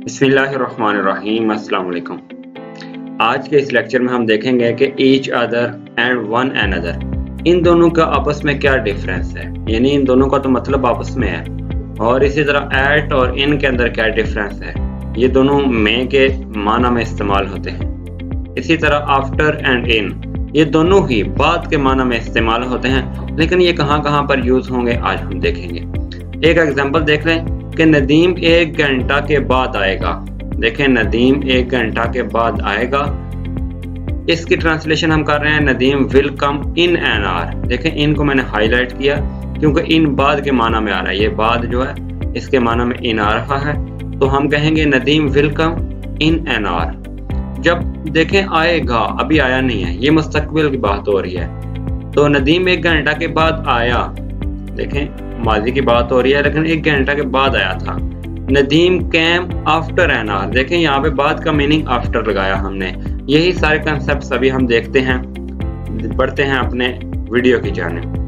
बिस्मिल्लाहिर्रहमानिर्रहीम, अस्सलाम वालेकुम। आज के इस लेक्चर में हम देखेंगे कि each other and one another in दोनों का आपस में क्या डिफरेंस है, यानी इन दोनों का तो मतलब आपस में है, और इसी तरह एट और इन के अंदर क्या डिफरेंस है। ये दोनों में के माना में इस्तेमाल होते हैं। इसी तरह आफ्टर एंड इन ये दोनों ही बाद के माना में इस्तेमाल होते हैं, लेकिन ये कहाँ पर यूज होंगे आज हम देखेंगे। एक एग्जांपल देख लें कि नदीम 1 घंटा के बाद आएगा। देखें, नदीम 1 घंटा के बाद आएगा, इसकी ट्रांसलेशन हम कर रहे हैं Nadeem will come in an hour. देखें, इन को मैंने हाईलाइट किया क्योंकि इन बाद के माना में आ रहा है। ये बाद जो है इसके माना में इन आ रहा है, तो हम कहेंगे Nadeem will come in an hour. जब देखें आएगा, अभी आया नहीं है, ये मुस्तकबिल की बात हो रही है, तो नदीम 1 घंटा के बाद आया। देखें, माजी की बात हो रही है, लेकिन 1 घंटा के बाद आया था। Nadeem came after an hour. देखें, यहाँ पे बाद का मीनिंग आफ्टर लगाया हमने। यही सारे कंसेप्ट अभी हम देखते हैं, बढ़ते हैं अपने वीडियो की जानिब।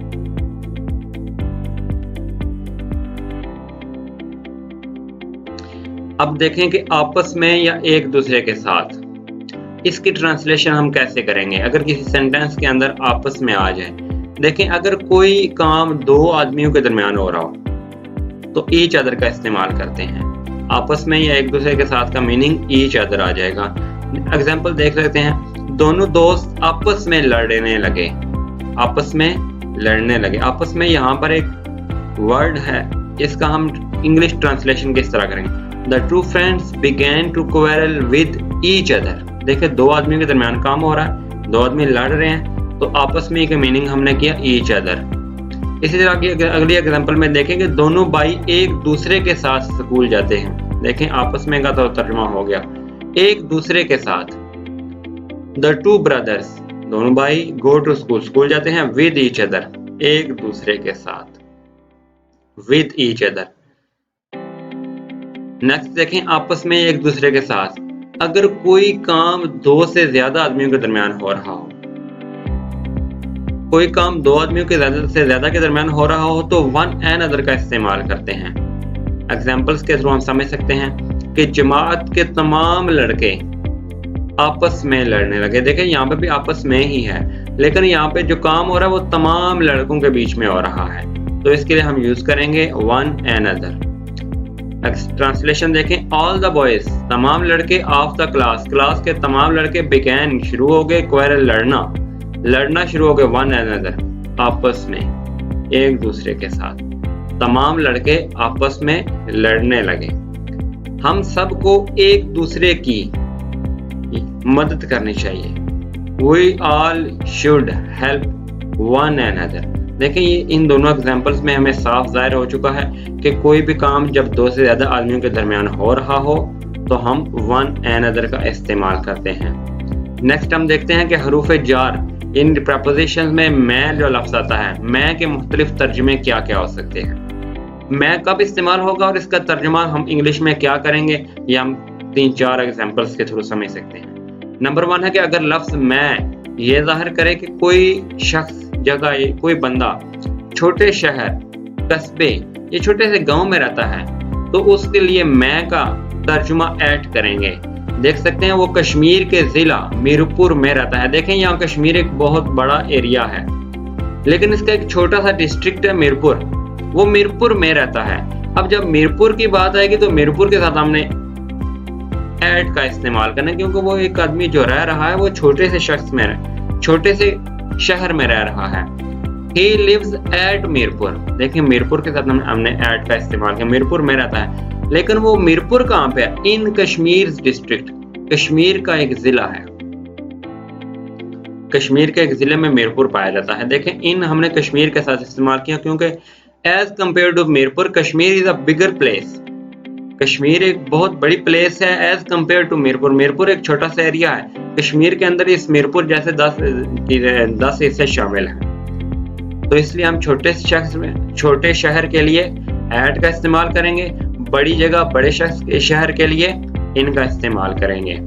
अब देखें कि आपस में या एक दूसरे के साथ, इसकी ट्रांसलेशन हम कैसे करेंगे अगर किसी सेंटेंस के अंदर आपस में आ जाए। देखें, अगर कोई काम 2 आदमियों के दरमियान हो रहा हो तो ईच अदर का इस्तेमाल करते हैं। आपस में या एक दूसरे के साथ का मीनिंग ईच अदर आ जाएगा। एग्जांपल देख लेते हैं, दोनों दोस्त आपस में लड़ने लगे। आपस में लड़ने लगे, आपस में यहाँ पर एक वर्ड है, इसका हम इंग्लिश ट्रांसलेशन किस तरह करेंगे। The two friends began to quarrel with each other. देखिए, 2 आदमियों के दरमियान काम हो रहा है, 2 आदमी लड़ रहे हैं, तो आपस में का मीनिंग हमने किया ईच अदर। इसी तरह की अगली एग्जांपल में देखेंगे, दोनों भाई एक दूसरे के साथ स्कूल जाते हैं। देखें, आपस में का तो तर्जुमा हो गया एक दूसरे के साथ। द टू ब्रदर्स, दोनों भाई गो टू स्कूल, स्कूल जाते हैं विद ईच अदर, एक दूसरे के साथ, विद ईच अदर। नेक्स्ट देखें, आपस में एक दूसरे के साथ, अगर कोई काम 2 से ज्यादा आदमियों के दरमियान हो रहा हो, कोई काम 2 आदमियों के से ज्यादा के दरमियान हो रहा हो, तो वन एंड अदर का इस्तेमाल करते हैं। एग्जांपल्स के थ्रू हम समझ सकते हैं कि जमात के तमाम लड़के आपस में लड़ने लगे। देखें, यहाँ पे भी आपस में ही है, लेकिन यहाँ पे जो काम हो रहा है वो तमाम लड़कों के बीच में हो रहा है, तो इसके लिए हम यूज करेंगे वन एंड अदर। ट्रांसलेशन देखें, ऑल द बॉयज, तमाम लड़के, ऑफ द क्लास, क्लास के तमाम लड़के, बिगैन, शुरू हो गए, क्वेरल, लड़ना शुरू हो गए, वन एंड अदर, आपस में एक दूसरे के साथ, तमाम लड़के आपस में लड़ने लगे। हम सबको एक दूसरे की मदद करनी चाहिए। We all should help one another। देखें, ये इन दोनों एग्जांपल्स में हमें साफ जाहिर हो चुका है कि कोई भी काम जब 2 से ज्यादा आदमियों के दरमियान हो रहा हो तो हम वन एंड अदर का इस्तेमाल करते हैं। नेक्स्ट हम देखते हैं कि हरूफ जार, इन प्रपोजिशन में मैं जो लफ्ज आता है, मैं के मुख्तलिफ तर्जुमे क्या क्या हो सकते हैं, मैं कब इस्तेमाल होगा और इसका तर्जुमा हम इंग्लिश में क्या करेंगे, ये हम 3-4 एग्जांपल्स के थ्रू समझ सकते हैं। नंबर 1 है कि अगर लफ्ज मैं ये जाहिर करे कि कोई शख्स, जगह, कोई बंदा छोटे शहर, कस्बे या छोटे से गांव में रहता है, तो उसके लिए मैं का तर्जुमा ऐड करेंगे। देख सकते हैं वो कश्मीर के जिला मीरपुर में रहता है। देखें, यहाँ कश्मीर एक बहुत बड़ा एरिया है, लेकिन इसका एक छोटा सा डिस्ट्रिक्ट है मीरपुर, वो मीरपुर में रहता है। अब जब मीरपुर की बात आएगी तो मीरपुर के साथ हमने ऐड का इस्तेमाल करना, क्योंकि वो एक आदमी जो रह रहा है वो छोटे से शख्स में, छोटे से शहर में रह रहा है। He lives at Mirpur. देखिए, मीरपुर के साथ हमने ऐड का इस्तेमाल किया, मीरपुर में रहता है, लेकिन वो मीरपुर कहाँ पे है, इन कश्मीर डिस्ट्रिक्ट, कश्मीर का एक जिला है, कश्मीर के एक जिले में मीरपुर पाया जाता है। देखें, इन हमने कश्मीर के साथ इस्तेमाल किया क्योंकि as compare to Mirpur, Kashmir is a bigger place, Kashmir एक बहुत बड़ी प्लेस है as compare to Mirpur. Mirpur एक छोटा सा एरिया है, कश्मीर के अंदर इस मीरपुर जैसे 10 हिस्से शामिल हैं, तो इसलिए हम छोटे शहर के लिए ऐड का इस्तेमाल करेंगे, बड़ी जगह, बड़े शहर के लिए इनका इस्तेमाल करेंगे।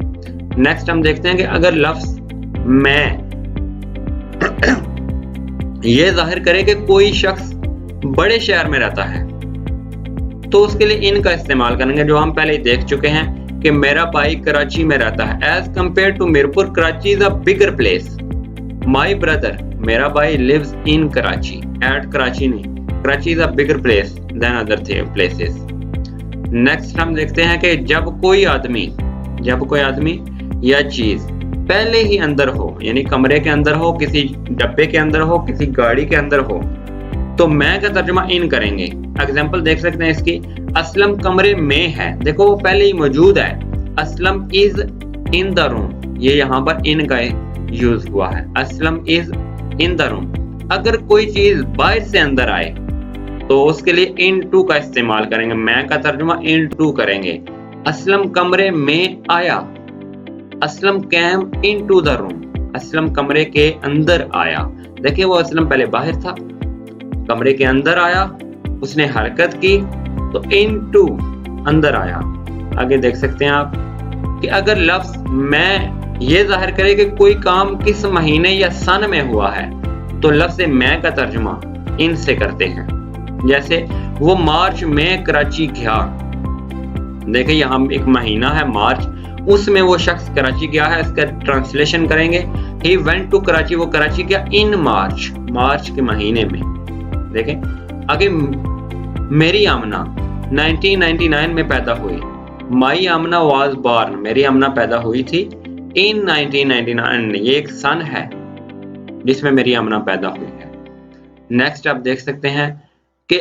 नेक्स्ट हम देखते हैं कि अगर लफ्ज मैं ये जाहिर करे कि कोई शख्स बड़े शहर में रहता है, तो उसके लिए इन का इस्तेमाल करेंगे, जो हम पहले ही देख चुके हैं कि मेरा भाई कराची में रहता है। As compare to Mirpur, Karachi is a bigger place. My brother, मेरा भाई lives in Karachi, at Karachi नहीं, Karachi is a bigger place than other places. Next हम देखते हैं कि जब कोई आदमी या चीज पहले ही अंदर हो, यानी कमरे के अंदर हो, किसी डब्बे के अंदर हो, किसी गाड़ी के अंदर हो, तो मैं का तर्जुमा इन करेंगे। एग्जाम्पल देख सकते हैं इसकी, असलम कमरे में है, देखो वो पहले ही मौजूद है। Aslam is in the room, ये यहाँ पर इन का यूज हुआ है। Aslam is in the room. अगर कोई चीज बाहर से अंदर आए तो उसके लिए इन टू का इस्तेमाल करेंगे, मैं का तर्जुमा इन टू करेंगे। असलम कमरे में आया, Aslam came in to the room, Aslam कमरे के अंदर आया। देखिए वो असलम पहले बाहर था, कमरे के अंदर आया, उसने हरकत की, तो इन टू अंदर आया। आगे देख सकते हैं आप कि अगर लफ्ज मैं ये जाहिर करे कि कोई काम किस महीने या सन में हुआ है, तो लफ्ज मैं का तर्जुमा इन से करते हैं। जैसे वो मार्च में कराची गया, देखिए यहाँ एक महीना है मार्च, उसमें वो शख्स कराची गया है, इसका ट्रांसलेशन करेंगे ही वेंट टू कराची, वो कराची गया इन मार्च, मार्च के महीने में। देखें आगे, मेरी आमना 1999 में पैदा हुई। माई आमना वाज बॉर्न, मेरी आमना पैदा हुई थी इन 1999, ये एक सन है जिसमें मेरी आमना पैदा हुई है। नेक्स्ट आप देख सकते हैं कि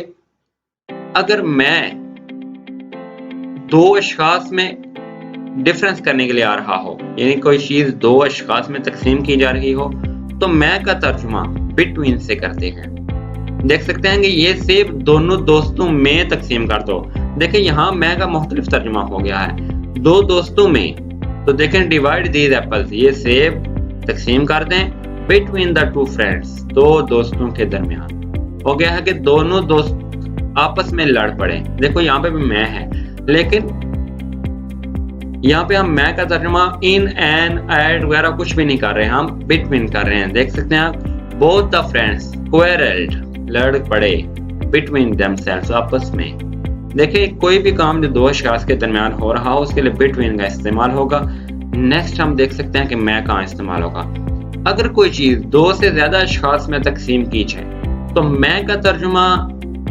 अगर मैं दो अशखास में डिफरेंस करने के लिए आ रहा हो, यानी कोई चीज दो अशखास में तकसीम की जा रही हो, तो मैं का तर्जुमा बिटवीन से करते हैं। देख सकते हैं कि ये सेब दोनों दोस्तों में तकसीम कर दो। देखें यहाँ मैं का मुख्तलिफ तर्जुमा हो गया है, दो दोस्तों में, तो देखें डिवाइड दीज एप्पल्स, ये सेब तकसीम कर दें बिटवीन द टू फ्रेंड्स, दो दोस्तों के दरमियान। हो गया है कि दोनों दोस्त आपस में लड़ पड़े। देखो यहाँ पे भी मैं है, लेकिन यहाँ पे हम मैं का तर्जुमा इन, एन, एट वगैरह कुछ भी नहीं कर रहे हैं, हम बिटवीन कर रहे हैं। देख सकते हैं आप, बोथ द फ्रेंड्स क्वेरल्ड, लड़ पड़े, बिटवीन देमसेल्व्स, आपस में। देखिए कोई भी काम जो दो अशखास के दरमियान हो रहा हो, उसके लिए बिटवीन का इस्तेमाल होगा। नेक्स्ट हम देख सकते हैं कि मैं कहाँ इस्तेमाल होगा। अगर कोई चीज दो से ज्यादा अशखास में तकसीम की जाए, तो मैं का तर्जुमा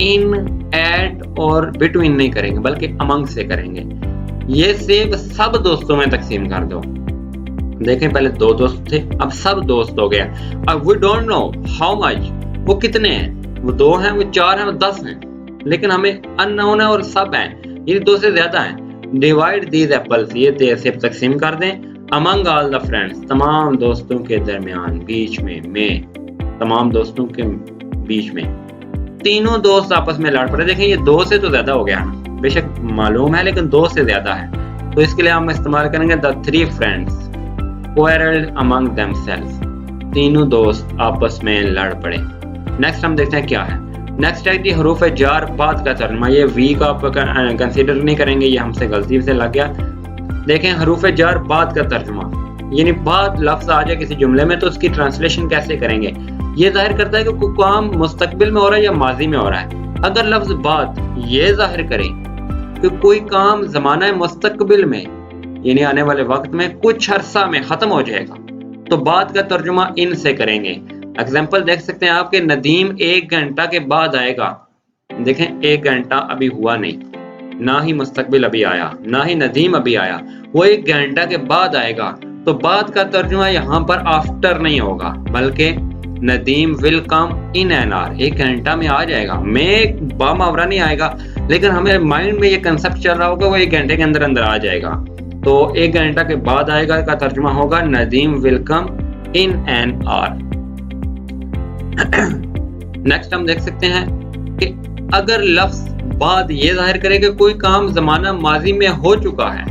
इन, एट और बिटवीन नहीं करेंगे, बल्कि अमंग से करेंगे। ये सेब सब दोस्तों में तकसीम कर दो। देखें पहले दो दोस्त थे, अब सब दोस्त हो गया। अब we don't know how much, वो कितने हैं, वो दो हैं, वो चार हैं, वो 10 हैं, लेकिन हमें अननोन है और सब हैं, ये दो से ज्यादा हैं। डिवाइड दीज एप्पल्स, ये सेब तकसीम कर दें अमंग ऑल द फ्रेंड्स, तमाम दोस्तों के दरमियान, बीच में, तमाम दोस्तों के बीच में। तीनों दोस्त आपस में लड़ पड़े। देखें ये दो से तो ज्यादा हो गया है, बेशक मालूम है, लेकिन दो से ज्यादा है, तो इसके लिए हम इस्तेमाल करेंगे the three friends quarrelled among themselves, तीनों दोस्त आपस में लड़ पड़े। नेक्स्ट हम देखते हैं क्या है। नेक्स्ट है कि हरूफ जार बाद का तर्जुमा, ये वी का आप कंसीडर नहीं करेंगे, ये हमसे गलती से लग गया। देखें हरूफ जार बाद का तर्जुमा, यानी बाद लफ्ज आ जाए किसी जुमले में, तो उसकी ट्रांसलेशन कैसे करेंगे। ये जाहिर करता है कि कोई काम मुस्तकबिल में हो रहा है या माजी में हो रहा है। अगर लफ्ज बाद ये जाहिर करे कि कोई काम जमाना मुस्तकबिल में, यानी आने वाले वक्त में, कुछ अरसा में खत्म हो जाएगा, तो बाद का तर्जुमा इन से करेंगे। एग्जाम्पल देख सकते हैं आपके, नदीम 1 घंटा के बाद आएगा। देखें 1 घंटा अभी हुआ नहीं, ना ही मुस्तकबिल अभी आया, ना ही नदीम अभी आया, वो 1 घंटा के बाद आएगा, तो बाद का तर्जुमा यहाँ पर आफ्टर नहीं होगा, बल्कि Nadeem will come in an hour, 1 घंटा में आ जाएगा। में बामावरा नहीं आएगा, लेकिन हमें माइंड में ये कंसेप्ट चल रहा होगा वो 1 घंटे के अंदर अंदर आ जाएगा, तो 1 घंटा के बाद आएगा का तर्जुमा होगा Nadeem will come in an hour. Next हम देख सकते हैं कि अगर लफ्ज बाद ये जाहिर करे कि कोई काम जमाना माजी में हो चुका है,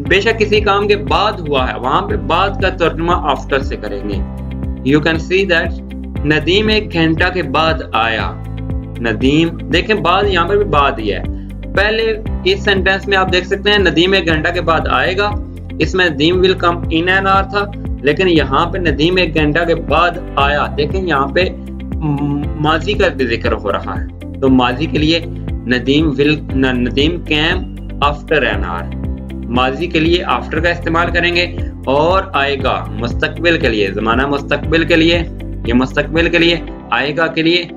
बेशक किसी काम के बाद हुआ है, वहां पे बाद का तर्जुमा आफ्टर से करेंगे। You can see that Nadeem 1 घंटा के बाद आया। नदीम, देखें बाद यहाँ पर भी बाद ही है। पहले इस सेंटेंस में आप देख सकते हैं नदीम 1 घंटा के बाद आएगा, इसमें Nadeem will come in an hour था, लेकिन यहाँ पे नदीम 1 घंटा के बाद आया। देखें यहाँ पे माजी का जिक्र हो रहा है, तो माजी के लिए Nadeem came after an hour. माजी के लिए आफ्टर का इस्तेमाल करेंगे और आएगा मुस्तकबिल के लिए, ज़माना मुस्तकबिल के लिए या मुस्तकबिल के लिए आएगा के लिए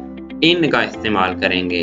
इन का इस्तेमाल करेंगे।